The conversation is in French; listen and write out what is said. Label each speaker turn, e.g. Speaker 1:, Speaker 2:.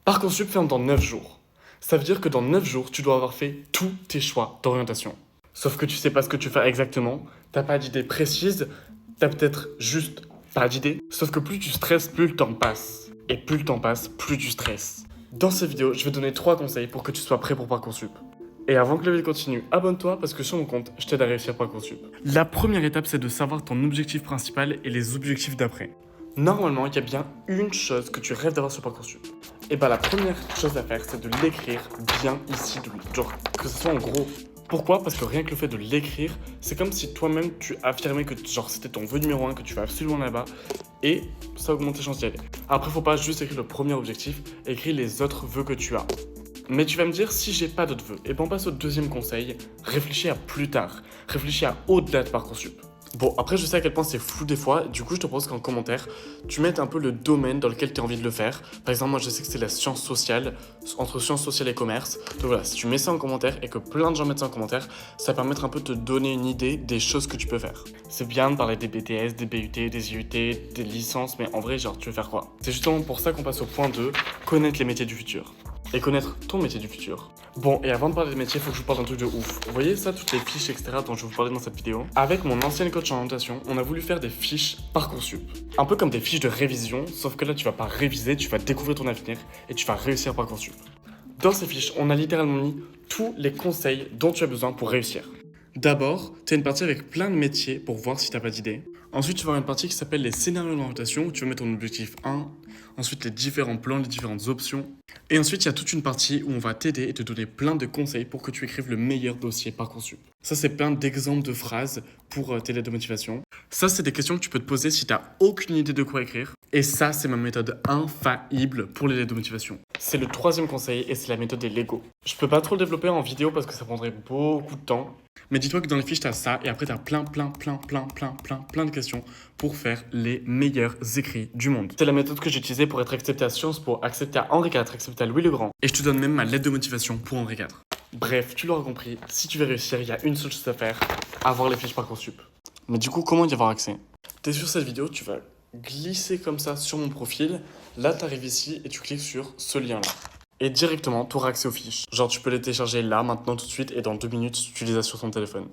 Speaker 1: Parcoursup ferme dans 9 jours. Ça veut dire que dans 9 jours, tu dois avoir fait tous tes choix d'orientation. Sauf que tu sais pas ce que tu fais exactement, t'as pas d'idée précise, t'as peut-être juste pas d'idée. Sauf que plus tu stresses, plus le temps passe. Et plus le temps passe, plus tu stresses. Dans cette vidéo, je vais donner 3 conseils pour que tu sois prêt pour Parcoursup. Et avant que la vidéo continue, abonne-toi parce que sur mon compte, je t'aide à réussir Parcoursup. La première étape, c'est de savoir ton objectif principal et les objectifs d'après. Normalement, il y a bien une chose que tu rêves d'avoir sur Parcoursup. Et bah la première chose à faire, c'est de l'écrire bien ici, genre que ce soit en gros. Pourquoi? Parce que rien que le fait de l'écrire, c'est comme si toi-même tu affirmais que genre c'était ton vœu numéro 1, que tu vas absolument là-bas, et ça augmente tes chances d'y aller. Après, faut pas juste écrire le premier objectif, écris les autres vœux que tu as. Mais tu vas me dire, si j'ai pas d'autres vœux, et ben on passe au deuxième conseil, réfléchis à plus tard, réfléchis à au-delà de Parcoursup. Bon, après, je sais à quel point c'est flou des fois, du coup, je te propose qu'en commentaire, tu mettes un peu le domaine dans lequel tu as envie de le faire. Par exemple, moi, je sais que c'est la science sociale, entre sciences sociales et commerce. Donc voilà, si tu mets ça en commentaire et que plein de gens mettent ça en commentaire, ça va permettre un peu de te donner une idée des choses que tu peux faire. C'est bien de parler des BTS, des BUT, des IUT, des licences, mais en vrai, genre, tu veux faire quoi? C'est justement pour ça qu'on passe au point 2, connaître les métiers du futur. Et connaître ton métier du futur. Bon, et avant de parler des métiers, il faut que je vous parle d'un truc de ouf. Vous voyez ça, toutes les fiches, etc. dont je vais vous parler dans cette vidéo. Avec mon ancienne coach en orientation, on a voulu faire des fiches Parcoursup. Un peu comme des fiches de révision, sauf que là, tu vas pas réviser, tu vas découvrir ton avenir et tu vas réussir Parcoursup. Dans ces fiches, on a littéralement mis tous les conseils dont tu as besoin pour réussir. D'abord, tu as une partie avec plein de métiers pour voir si tu n'as pas d'idée. Ensuite, tu vas avoir une partie qui s'appelle les scénarios d'orientation où tu vas mettre ton objectif 1. Ensuite, les différents plans, les différentes options. Et ensuite, il y a toute une partie où on va t'aider et te donner plein de conseils pour que tu écrives le meilleur dossier Parcoursup. Ça, c'est plein d'exemples de phrases pour tes lettres de motivation. Ça, c'est des questions que tu peux te poser si tu n'as aucune idée de quoi écrire. Et ça, c'est ma méthode infaillible pour les lettres de motivation. C'est le troisième conseil et c'est la méthode des Lego. Je peux pas trop le développer en vidéo parce que ça prendrait beaucoup de temps. Mais dis-toi que dans les fiches, tu as ça et après, tu as plein de questions pour faire les meilleurs écrits du monde. C'est la méthode que j'ai utilisée pour être accepté à Sciences Po, accepté à Henri IV, accepté à Louis le Grand. Et je te donne même ma lettre de motivation pour Henri IV. Bref, tu l'auras compris, si tu veux réussir, il y a une seule chose à faire, avoir les fiches Parcoursup. Mais du coup, comment y avoir accès? T'es sur cette vidéo, tu vas glisser comme ça sur mon profil, là t'arrives ici et tu cliques sur ce lien-là. Et directement, tu auras accès aux fiches. Genre, tu peux les télécharger là, maintenant, tout de suite, et dans 2 minutes, tu les as sur ton téléphone.